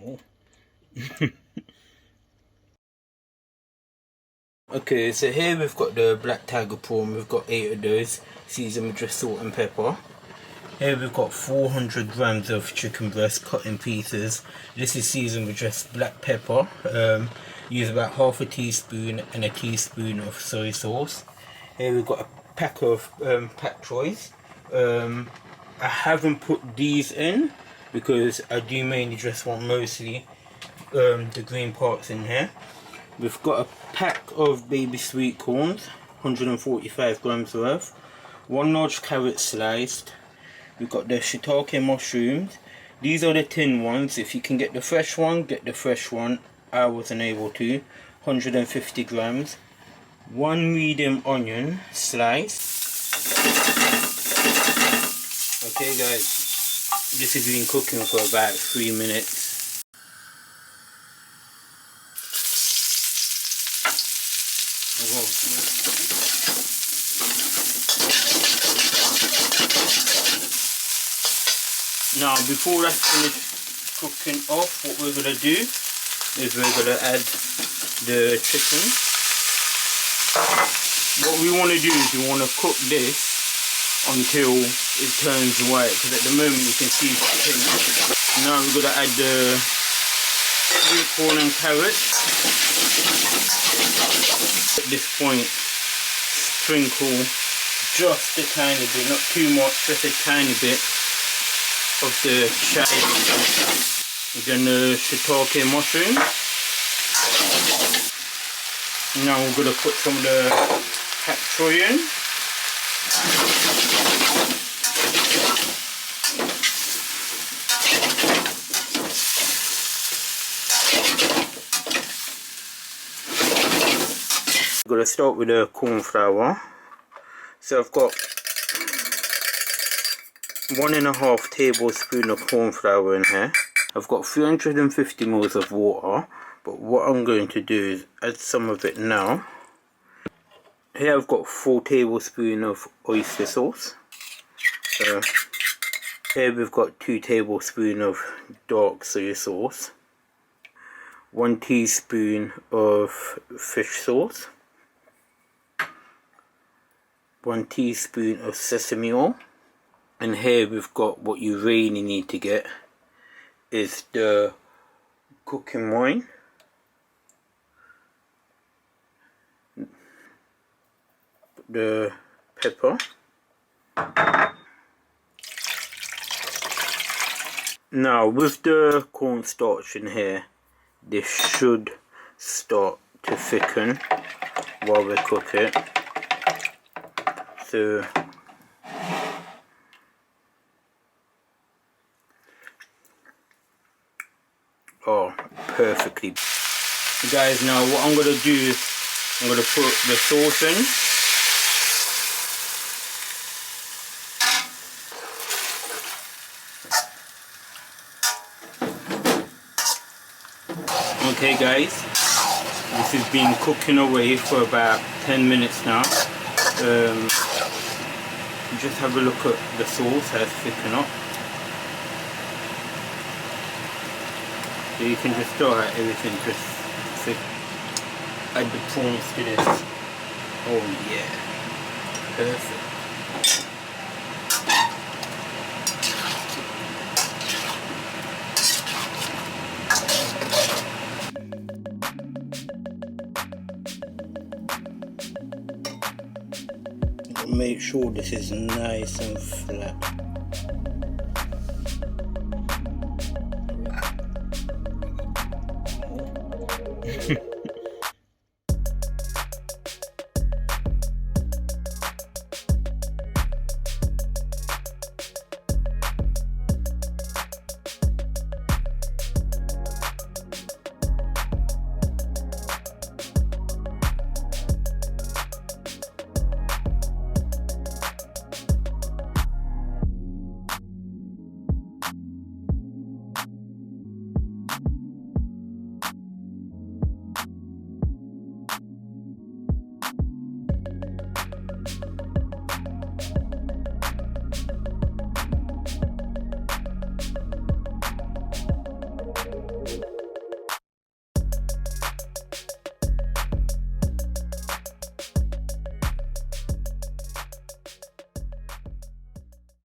more. Okay, so here we've got the black tiger prawn. We've got 8 of those, seasoned with just salt and pepper. Here we've got 400 grams of chicken breast cut in pieces. This is seasoned with just black pepper. Use about half a teaspoon and a teaspoon of soy sauce. Here we've got a pack of pak choys. I haven't put these in because I do mainly just want mostly the green parts in here. We've got a pack of baby sweet corns, 145 grams worth. 1 large carrot sliced. We've got the shiitake mushrooms. These are the tin ones. If you can get the fresh one, get the fresh one. I wasn't able to. 150 grams. 1 medium onion sliced. Okay guys, this has been cooking for about 3 minutes. Now before that's finished cooking off, what we're going to do is we're going to add the chicken. What we want to do is we want to cook this until it turns white, because at the moment you can see it's pink. Now we're going to add the sweet corn and carrots. At this point, sprinkle just a tiny bit, not too much, just a tiny bit of the chive, then the shiitake mushroom. Now we're going to put some of the pak choy in. We're going to start with the corn flour. So I've got 1.5 tablespoons of corn flour in here. I've got 350 ml of water, but what I'm going to do is add some of it now. Here I've got 4 tablespoons of oyster sauce. Here we've got 2 tablespoons of dark soy sauce, 1 teaspoon of fish sauce, 1 teaspoon of sesame oil. And here we've got what you really need to get is the cooking wine. The pepper. Now with the cornstarch in here, this should start to thicken while we cook it. So oh, perfectly. Guys, now what I'm going to do is I'm going to put the sauce in. Okay guys, this has been cooking away for about 10 minutes now. Just have a look at the sauce, how it's thickened up. So you can just start at everything, just thick. Add the prawns to this. Oh yeah, perfect. Make sure this is nice and flat.